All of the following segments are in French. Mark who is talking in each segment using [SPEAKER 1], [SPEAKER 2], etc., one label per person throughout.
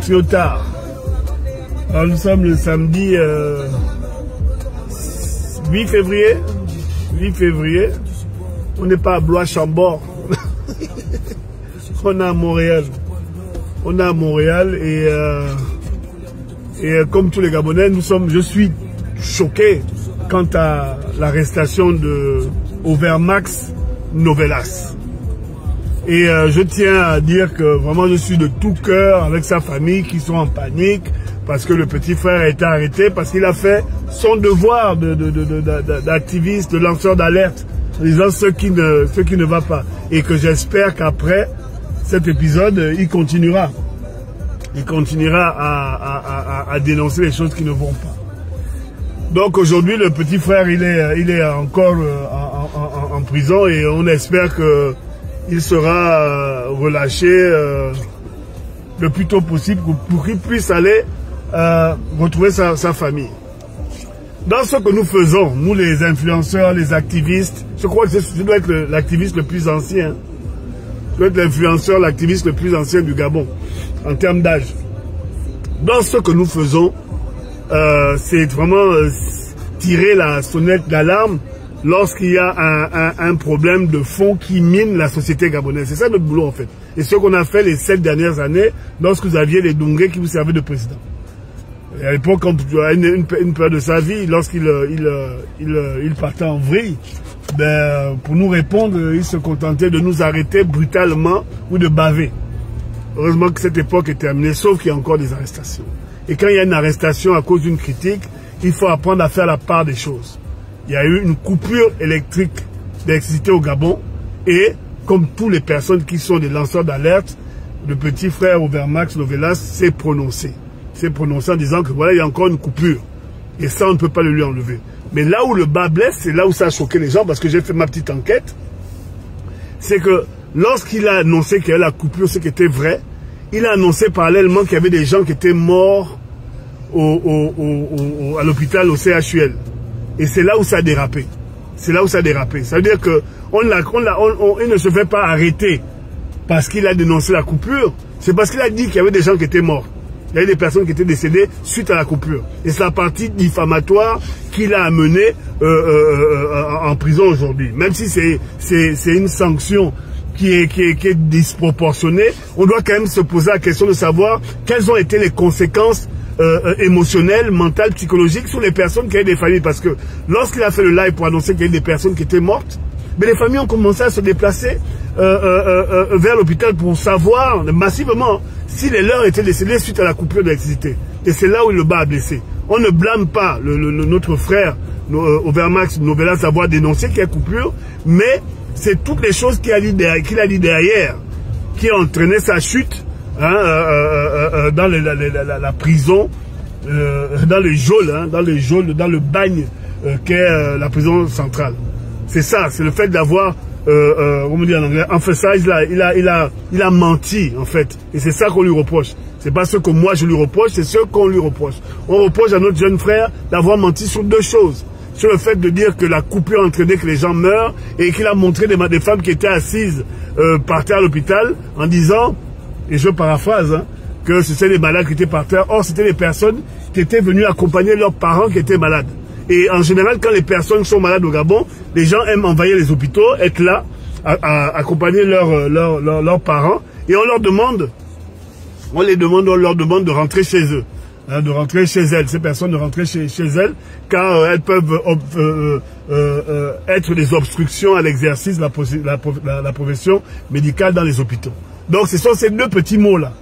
[SPEAKER 1] trop tard. Alors, nous sommes le samedi 8 février. 8 février. On n'est pas à Blois-Chambord. On est à Montréal. On est à Montréal et comme tous les Gabonais, je suis choqué quant à l'arrestation de Overmax Novelas. Et je tiens à dire que vraiment je suis de tout cœur avec sa famille qui sont en panique parce que le petit frère a été arrêté parce qu'il a fait son devoir d'activiste, de lanceur d'alerte en disant ce qui ne va pas. Et que j'espère qu'après cet épisode, il continuera. Il continuera à dénoncer les choses qui ne vont pas. Donc aujourd'hui, le petit frère, il est encore en prison et on espère qu'il sera relâché le plus tôt possible pour qu'il puisse aller retrouver sa famille. Dans ce que nous faisons, nous les influenceurs, les activistes, je crois que je dois être l'activiste le plus ancien. Je dois être l'influenceur, l'activiste le plus ancien du Gabon, en termes d'âge. Dans ce que nous faisons, c'est vraiment tirer la sonnette d'alarme lorsqu'il y a un problème de fond qui mine la société gabonaise. C'est ça notre boulot en fait. Et ce qu'on a fait les 7 dernières années, lorsque vous aviez les Dongé qui vous servaient de président. Et à l'époque, quand il a une période de sa vie, lorsqu'il partait en vrille, ben, pour nous répondre, il se contentait de nous arrêter brutalement ou de baver. Heureusement que cette époque est terminée, sauf qu'il y a encore des arrestations. Et quand il y a une arrestation à cause d'une critique, il faut apprendre à faire la part des choses. Il y a eu une coupure électrique d'électricité au Gabon et, comme toutes les personnes qui sont des lanceurs d'alerte, le petit frère Overmax Novelas s'est prononcé. S'est prononcé en disant que voilà, il y a encore une coupure. Et ça, on ne peut pas le lui enlever. Mais là où le bas blesse, c'est là où ça a choqué les gens, parce que j'ai fait ma petite enquête, c'est que lorsqu'il a annoncé qu'il y avait la coupure, ce qui était vrai, il a annoncé parallèlement qu'il y avait des gens qui étaient morts à l'hôpital, au CHUL. Et c'est là où ça a dérapé. C'est là où ça a dérapé. Ça veut dire que il ne se fait pas arrêter parce qu'il a dénoncé la coupure. C'est parce qu'il a dit qu'il y avait des gens qui étaient morts. Il y avait des personnes qui étaient décédées suite à la coupure. Et c'est la partie diffamatoire qu'il a amené en prison aujourd'hui. Même si c'est une sanction qui est disproportionnée, on doit quand même se poser la question de savoir quelles ont été les conséquences émotionnelles, mentales, psychologiques sur les personnes qui avaient des familles. Parce que lorsqu'il a fait le live pour annoncer qu'il y avait des personnes qui étaient mortes, mais les familles ont commencé à se déplacer vers l'hôpital pour savoir massivement si les leurs étaient décédés suite à la coupure d'électricité. Et c'est là où le bas a blessé. On ne blâme pas notre frère Overmax Novelas d'avoir dénoncé qu'il y a coupure, mais c'est toutes les choses qu'il a dit derrière qui ont entraîné sa chute dans la prison, dans le geôle, dans le bagne qu'est la prison centrale. C'est ça, c'est le fait d'avoir, comment dire en anglais, emphasize, il a menti en fait. Et c'est ça qu'on lui reproche. C'est pas ce que moi je lui reproche, c'est ce qu'on lui reproche. On reproche à notre jeune frère d'avoir menti sur deux choses. Sur le fait de dire que la coupure a entraîné que les gens meurent et qu'il a montré des femmes qui étaient assises par terre à l'hôpital en disant, et je paraphrase, que c'était des malades qui étaient par terre. Or, c'était des personnes qui étaient venues accompagner leurs parents qui étaient malades. Et en général, quand les personnes sont malades au Gabon, les gens aiment envahir les hôpitaux, être là, à accompagner leurs parents. Et on leur demande de rentrer chez eux. De rentrer chez elles, ces personnes de rentrer chez elles, car elles peuvent être des obstructions à l'exercice de la profession médicale dans les hôpitaux. Donc ce sont ces deux petits mots-là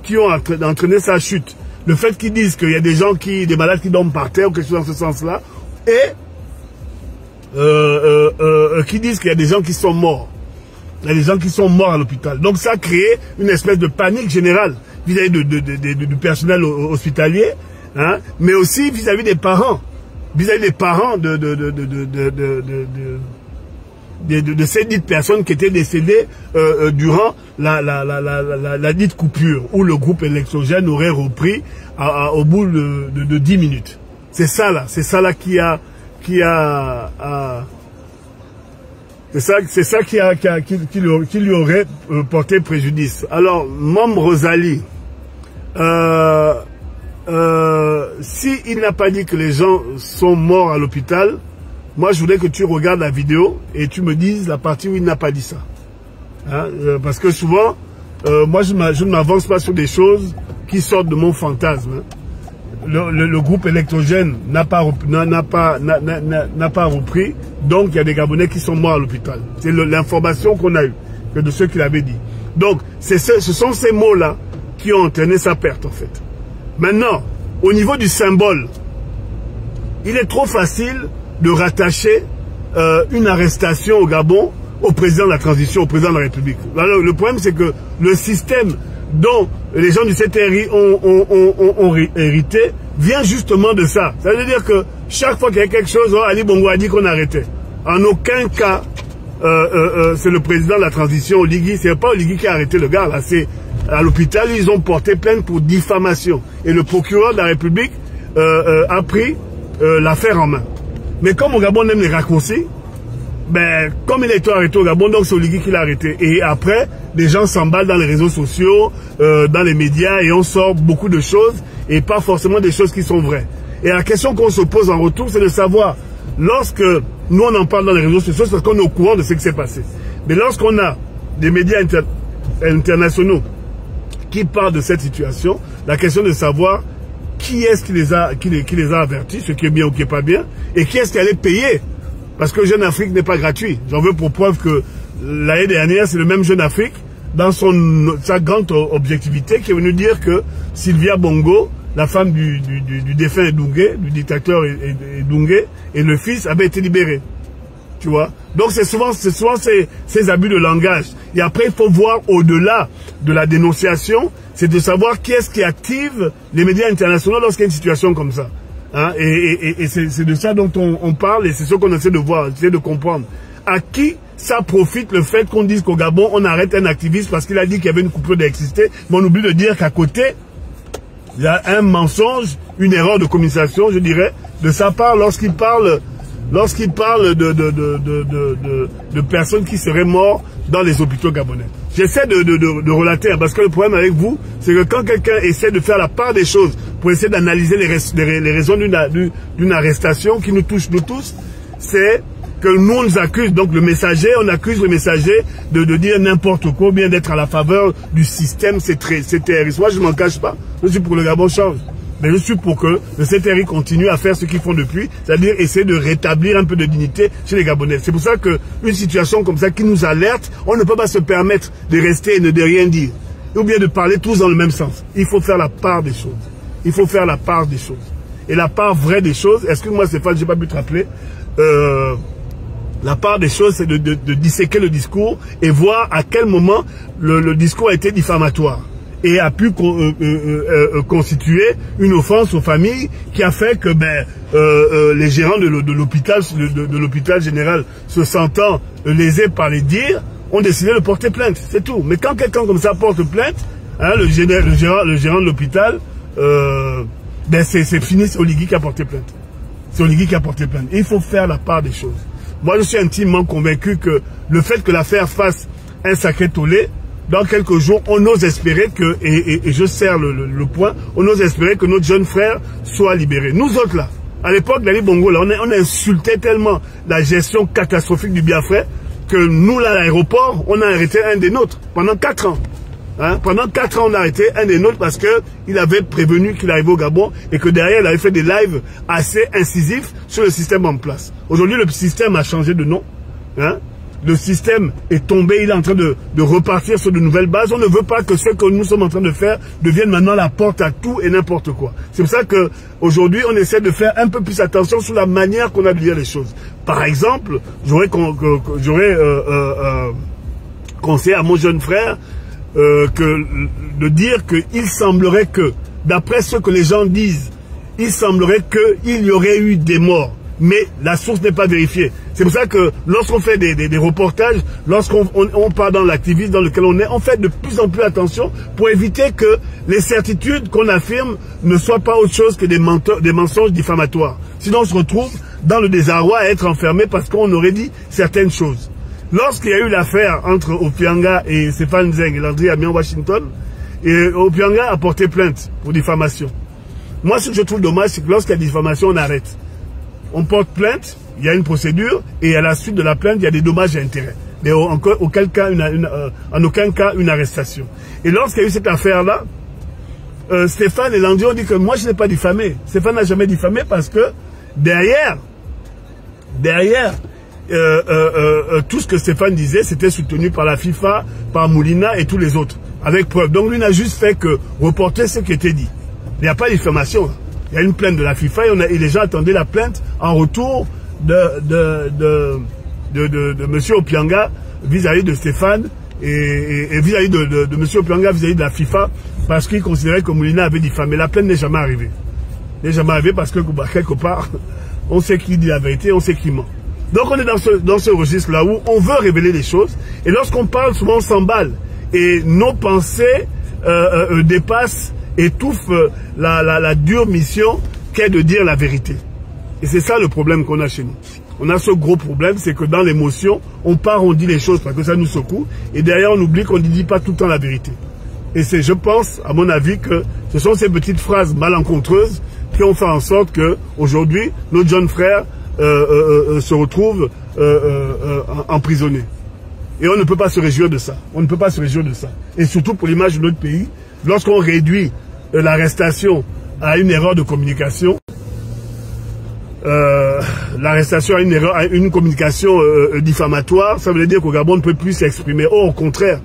[SPEAKER 1] qui ont entraîné sa chute. Le fait qu'ils disent qu'il y a des gens des malades qui dorment par terre ou quelque chose dans ce sens-là, et qui disent qu'il y a des gens qui sont morts. Il y a des gens qui sont morts à l'hôpital. Donc ça a créé une espèce de panique générale vis-à-vis du personnel hospitalier, mais aussi vis-à-vis des parents. Vis-à-vis des parents de ces dites personnes qui étaient décédées durant la dite coupure, où le groupe électrogène aurait repris au bout de 10 minutes. C'est ça là qui lui aurait porté préjudice. Alors, Mom Rosalie, s'il n'a pas dit que les gens sont morts à l'hôpital, moi je voudrais que tu regardes la vidéo et tu me dises la partie où il n'a pas dit ça. Hein? Parce que souvent, moi je ne m'avance pas sur des choses qui sortent de mon fantasme. Hein? Le groupe électrogène n'a pas repris, donc il y a des Gabonais qui sont morts à l'hôpital. C'est l'information qu'on a eue de ceux qui l'avaient dit. Donc, ce sont ces mots-là qui ont entraîné sa perte, en fait. Maintenant, au niveau du symbole, il est trop facile de rattacher une arrestation au Gabon au président de la transition, au président de la République. Alors, le problème, c'est que le système dont les gens du CTRI ont hérité vient justement de ça. Ça veut dire que chaque fois qu'il y a quelque chose, Ali Bongo a dit qu'on arrêtait. En aucun cas, c'est le président de la transition, Oligui. C'est pas Oligui qui a arrêté le gars, là. C'est à l'hôpital, ils ont porté plainte pour diffamation. Et le procureur de la République a pris l'affaire en main. Mais comme au Gabon on aime les raccourcis, ben, comme il a été arrêté au Gabon, donc c'est Oligui qui l'a arrêté. Et après, les gens s'emballent dans les réseaux sociaux, dans les médias, et on sort beaucoup de choses, et pas forcément des choses qui sont vraies. Et la question qu'on se pose en retour, c'est de savoir, lorsque nous on en parle dans les réseaux sociaux, c'est parce qu'on est au courant de ce qui s'est passé. Mais lorsqu'on a des médias internationaux qui parlent de cette situation, la question de savoir qui est-ce qui les a avertis, ce qui est bien ou qui n'est pas bien, et qui est-ce qui allait payer. Parce que Jeune Afrique n'est pas gratuit. J'en veux pour preuve que l'année dernière, c'est le même Jeune Afrique, dans sa grande objectivité, qui est venu dire que Sylvia Bongo, la femme du défunt Edungue, du dictateur Edungue, et le fils avaient été libérés. Tu vois? Donc c'est souvent ces abus de langage. Et après, il faut voir au-delà de la dénonciation, c'est de savoir qui est-ce qui active les médias internationaux lorsqu'il y a une situation comme ça. Hein? Et c'est de ça dont on parle, et c'est ce qu'on essaie de voir, essayer de comprendre. À qui ça profite le fait qu'on dise qu'au Gabon, on arrête un activiste parce qu'il a dit qu'il y avait une coupure d'électricité, mais on oublie de dire qu'à côté, il y a un mensonge, une erreur de communication, je dirais, de sa part lorsqu'il parle de personnes qui seraient mortes dans les hôpitaux gabonais. J'essaie de relater, parce que le problème avec vous, c'est que quand quelqu'un essaie de faire la part des choses pour essayer d'analyser les raisons d'une arrestation qui nous touche nous tous, c'est que nous on nous accuse, donc le messager, on accuse le messager de dire n'importe quoi, ou bien d'être à la faveur du système CTRI. Moi je ne m'en cache pas, je suis pour le Gabon change. Mais je suis pour que le CTRI continue à faire ce qu'ils font depuis, c'est-à-dire essayer de rétablir un peu de dignité chez les Gabonais. C'est pour ça qu'une situation comme ça qui nous alerte, on ne peut pas se permettre de rester et de rien dire. Ou bien de parler tous dans le même sens. Il faut faire la part des choses. Il faut faire la part des choses. Et la part vraie des choses, excuse-moi Stéphane, j'ai pas pu te rappeler, la part des choses, c'est de disséquer le discours et voir à quel moment le discours a été diffamatoire et a pu constituer une offense aux familles qui a fait que les gérants de l'hôpital général, se sentant lésés par les dires, ont décidé de porter plainte. C'est tout. Mais quand quelqu'un comme ça porte plainte, hein, le gérant de l'hôpital, c'est fini, c'est Oligui qui a porté plainte. C'est Oligui qui a porté plainte. Et il faut faire la part des choses. Moi, je suis intimement convaincu que le fait que l'affaire fasse un sacré tollé, dans quelques jours, on ose espérer que, et je serre le point, on ose espérer que notre jeune frère soit libéré. Nous autres là, à l'époque d'Ali Bongo, là, on a insulté tellement la gestion catastrophique du Biafra que nous là, à l'aéroport, on a arrêté un des nôtres pendant 4 ans. Hein? Pendant 4 ans, on a arrêté un des nôtres parce qu'il avait prévenu qu'il arrivait au Gabon et que derrière, il avait fait des lives assez incisifs sur le système en place. Aujourd'hui, le système a changé de nom. Hein? Le système est tombé, il est en train de repartir sur de nouvelles bases. On ne veut pas que ce que nous sommes en train de faire devienne maintenant la porte à tout et n'importe quoi. C'est pour ça qu'aujourd'hui, on essaie de faire un peu plus attention sur la manière qu'on a de dire les choses. Par exemple, j'aurais conseillé à mon jeune frère de dire qu'il semblerait que, d'après ce que les gens disent, il semblerait qu'il y aurait eu des morts. Mais la source n'est pas vérifiée. C'est pour ça que lorsqu'on fait des reportages, lorsqu'on part dans l'activisme dans lequel on est, on fait de plus en plus attention pour éviter que les certitudes qu'on affirme ne soient pas autre chose que des mensonges diffamatoires. Sinon on se retrouve dans le désarroi à être enfermé parce qu'on aurait dit certaines choses. Lorsqu'il y a eu l'affaire entre Opianga et Stéphane Zeng et Landry Amiens Washington, Et Opianga a porté plainte pour diffamation. Moi, ce que je trouve dommage, c'est que lorsqu'il y a diffamation, on arrête. On porte plainte, il y a une procédure, et à la suite de la plainte, il y a des dommages et intérêts. Mais en aucun cas, une arrestation. Et lorsqu'il y a eu cette affaire-là, Stéphane et Landry ont dit que moi, je n'ai pas diffamé. Stéphane n'a jamais diffamé parce que derrière, tout ce que Stéphane disait, c'était soutenu par la FIFA, par Moulina et tous les autres, avec preuve. Donc lui n'a juste fait que reporter ce qui était dit. Il n'y a pas de diffamation. Il y a une plainte de la FIFA et les gens attendaient la plainte en retour de M. Opianga vis-à-vis de Stéphane et vis-à-vis de M. Opianga vis-à-vis de la FIFA parce qu'il considérait que Moulina avait diffamé. La plainte n'est jamais arrivée. N'est jamais arrivée parce que quelque part, on sait qui dit la vérité, on sait qui ment. Donc on est dans ce registre-là où on veut révéler les choses. Et lorsqu'on parle, souvent on s'emballe. Et nos pensées dépassent, étouffent la dure mission qu'est de dire la vérité. Et c'est ça le problème qu'on a chez nous. On a ce gros problème, c'est que dans l'émotion, on part, on dit les choses parce que ça nous secoue. Et derrière, on oublie qu'on ne dit pas tout le temps la vérité. Et c'est, je pense, à mon avis, que ce sont ces petites phrases malencontreuses qui ont fait en sorte que aujourd'hui, nos jeunes frères se retrouvent emprisonnés. Et on ne peut pas se réjouir de ça. On ne peut pas se réjouir de ça. Et surtout pour l'image de notre pays, lorsqu'on réduit l'arrestation à une erreur de communication, l'arrestation à une communication diffamatoire, ça veut dire qu'au Gabon, on ne peut plus s'exprimer. Au contraire,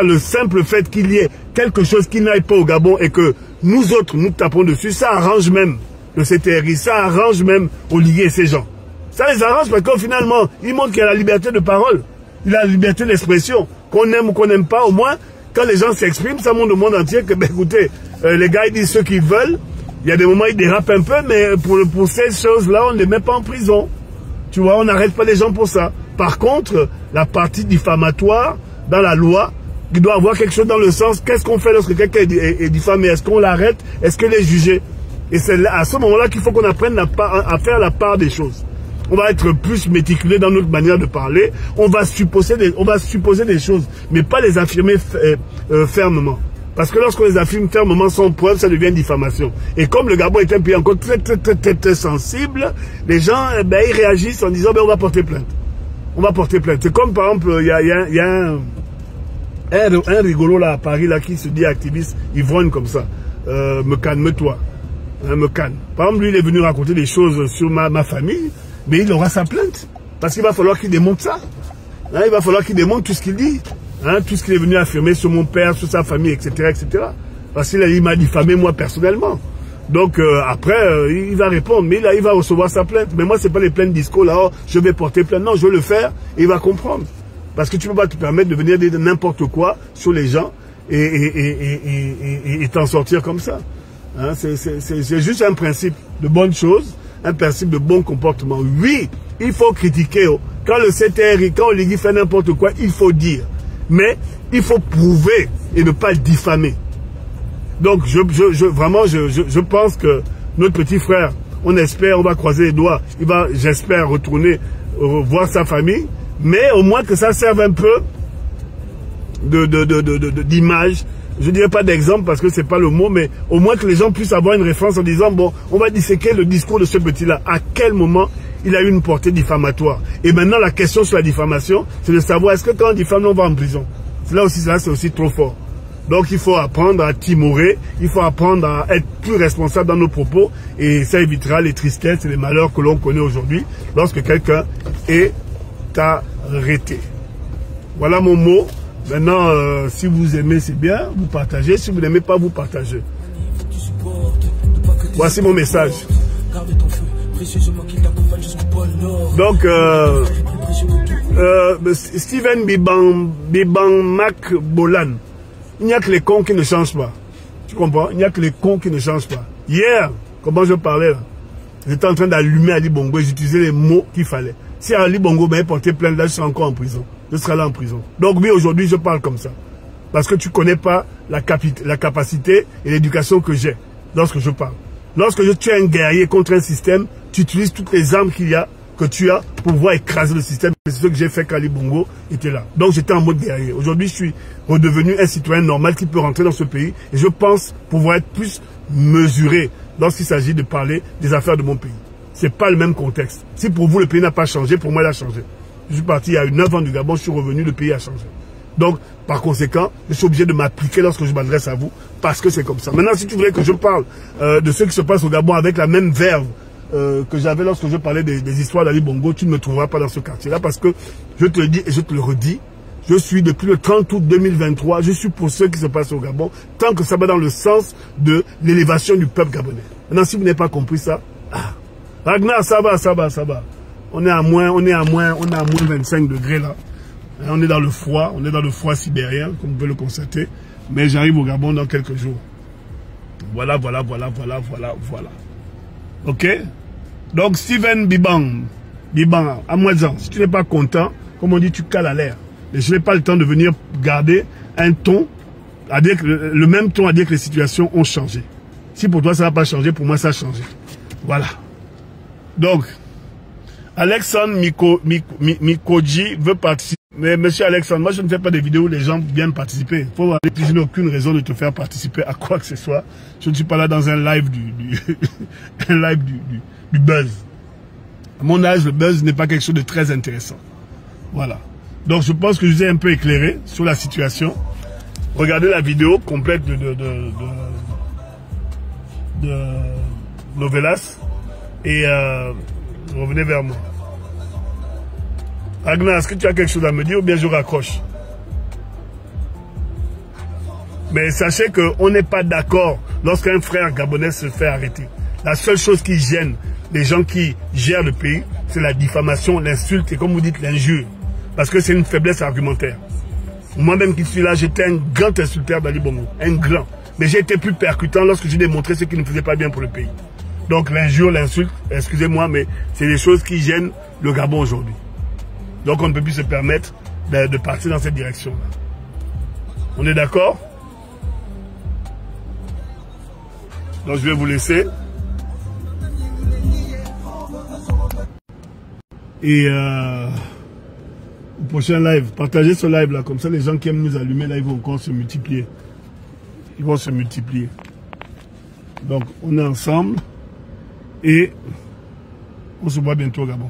[SPEAKER 1] le simple fait qu'il y ait quelque chose qui n'aille pas au Gabon et que nous autres, nous tapons dessus, ça arrange même le CTRI, ça arrange même Olivier et ces gens. Ça les arrange parce que finalement, ils montrent qu'il y a la liberté de parole, il y a la liberté d'expression, qu'on aime ou qu'on n'aime pas, au moins, quand les gens s'expriment, ça montre au monde entier que, ben, écoutez, les gars, ils disent ce qu'ils veulent, il y a des moments, ils dérapent un peu, mais pour ces choses-là, on ne les met pas en prison. Tu vois, on n'arrête pas les gens pour ça. Par contre, la partie diffamatoire, dans la loi, il doit avoir quelque chose dans le sens, qu'est-ce qu'on fait lorsque quelqu'un est diffamé? Est-ce qu'on l'arrête? Est-ce qu'il est jugé? Et c'est à ce moment-là qu'il faut qu'on apprenne à faire la part des choses. On va être plus méticulé dans notre manière de parler. On va supposer des choses, mais pas les affirmer fermement. Parce que lorsqu'on les affirme fermement sans preuve, ça devient diffamation. Et comme le Gabon est un pays encore très sensible, les gens, ben, ils réagissent en disant, ben, on va porter plainte. On va porter plainte. C'est comme, par exemple, il y a un rigolo là à Paris là qui se dit activiste, ivrogne comme ça. Me calme-toi. Me calme. Par exemple, lui, il est venu raconter des choses sur ma famille, mais il aura sa plainte. Parce qu'il va falloir qu'il démonte ça. Hein, il va falloir qu'il démonte tout ce qu'il dit. Hein, tout ce qu'il est venu affirmer sur mon père, sur sa famille, etc. etc. Parce qu'il m'a diffamé moi personnellement. Donc après, il va répondre, mais là, il va recevoir sa plainte. Mais moi, c'est pas les plaintes disco là, oh, je vais porter plainte. Non, je vais le faire et il va comprendre. Parce que tu ne peux pas te permettre de venir dire n'importe quoi sur les gens et t'en sortir comme ça. Hein, c'est juste un principe de bonne chose, un principe de bon comportement. Oui, il faut critiquer. Quand le CTRI, quand Oligui fait n'importe quoi, il faut dire. Mais il faut prouver et ne pas diffamer. Donc vraiment, je pense que notre petit frère, on espère, on va croiser les doigts, il va, j'espère, retourner voir sa famille, mais au moins que ça serve un peu d'image. Je ne dirais pas d'exemple parce que c'est pas le mot, mais au moins que les gens puissent avoir une référence en disant, bon, on va disséquer le discours de ce petit-là. À quel moment il a eu une portée diffamatoire? Et maintenant, la question sur la diffamation, c'est de savoir, est-ce que quand on diffame, on va en prison? Là aussi, c'est aussi trop fort. Donc, il faut apprendre à timorer, il faut apprendre à être plus responsable dans nos propos, et ça évitera les tristesses et les malheurs que l'on connaît aujourd'hui lorsque quelqu'un est arrêté. Voilà mon mot. Maintenant, si vous aimez, c'est bien, vous partagez. Si vous n'aimez pas, vous partagez. Voici mon message. Donc, Steven Biban Mac Bolan, il n'y a que les cons qui ne changent pas. Tu comprends? Il n'y a que les cons qui ne changent pas. Hier, comment je parlais là, j'étais en train d'allumer Ali Bongo et j'utilisais les mots qu'il fallait. Si Ali Bongo m'avait porté plainte, là, je serais encore en prison. Je serai là en prison. Donc oui, aujourd'hui, je parle comme ça. Parce que tu ne connais pas la capacité et l'éducation que j'ai lorsque je parle. Lorsque tu es un guerrier contre un système, tu utilises toutes les armes qu'il y a que tu as pour pouvoir écraser le système. C'est ce que j'ai fait quand Ali Bongo était là. Donc j'étais en mode guerrier. Aujourd'hui, je suis redevenu un citoyen normal qui peut rentrer dans ce pays. Et je pense pouvoir être plus mesuré lorsqu'il s'agit de parler des affaires de mon pays. Ce n'est pas le même contexte. Si pour vous, le pays n'a pas changé, pour moi, il a changé. Je suis parti il y a 9 ans du Gabon, je suis revenu, le pays a changé. Donc, par conséquent, je suis obligé de m'appliquer lorsque je m'adresse à vous, parce que c'est comme ça. Maintenant, si tu voulais que je parle de ce qui se passe au Gabon avec la même verve que j'avais lorsque je parlais des histoires d'Ali Bongo, tu ne me trouveras pas dans ce quartier-là, parce que je te le dis et je te le redis, je suis depuis le 30 août 2023, je suis pour ce qui se passe au Gabon, tant que ça va dans le sens de l'élévation du peuple gabonais. Maintenant, si vous n'avez pas compris ça, Ragnar, ça va. On est à moins 25 degrés là. On est dans le froid sibérien, comme vous pouvez le constater. Mais j'arrive au Gabon dans quelques jours. Voilà. Ok? Donc, Steven Biban, à moi, si tu n'es pas content, comme on dit, tu cales à l'air. Mais je n'ai pas le temps de venir garder un ton, à dire que le même ton à dire que les situations ont changé. Si pour toi ça n'a pas changé, pour moi ça a changé. Voilà. Donc, Alexandre Mikoji veut participer. Mais monsieur Alexandre, moi je ne fais pas des vidéos où les gens viennent participer. Il faut voir, je n'ai aucune raison de te faire participer à quoi que ce soit. Je ne suis pas là dans un live du buzz. À mon âge, le buzz n'est pas quelque chose de très intéressant. Voilà. Donc je pense que je vous ai un peu éclairé sur la situation. Regardez la vidéo complète de Novelas et revenez vers moi. Ragnar, est-ce que tu as quelque chose à me dire ou bien je raccroche? Mais sachez qu'on n'est pas d'accord lorsqu'un frère gabonais se fait arrêter. La seule chose qui gêne les gens qui gèrent le pays, c'est la diffamation, l'insulte et comme vous dites l'injure. Parce que c'est une faiblesse argumentaire. Moi-même qui suis là, j'étais un grand insulteur d'Ali Bongo. Un grand. Mais j'ai été plus percutant lorsque j'ai démontré ce qui ne faisait pas bien pour le pays. Donc l'injure, l'insulte, excusez-moi, mais c'est des choses qui gênent le Gabon aujourd'hui. Donc on ne peut plus se permettre de partir dans cette direction-là. On est d'accord? Donc je vais vous laisser. Et au prochain live, partagez ce live-là. Comme ça, les gens qui aiment nous allumer, là, ils vont encore se multiplier. Ils vont se multiplier. Donc, on est ensemble. Et on se voit bientôt au Gabon.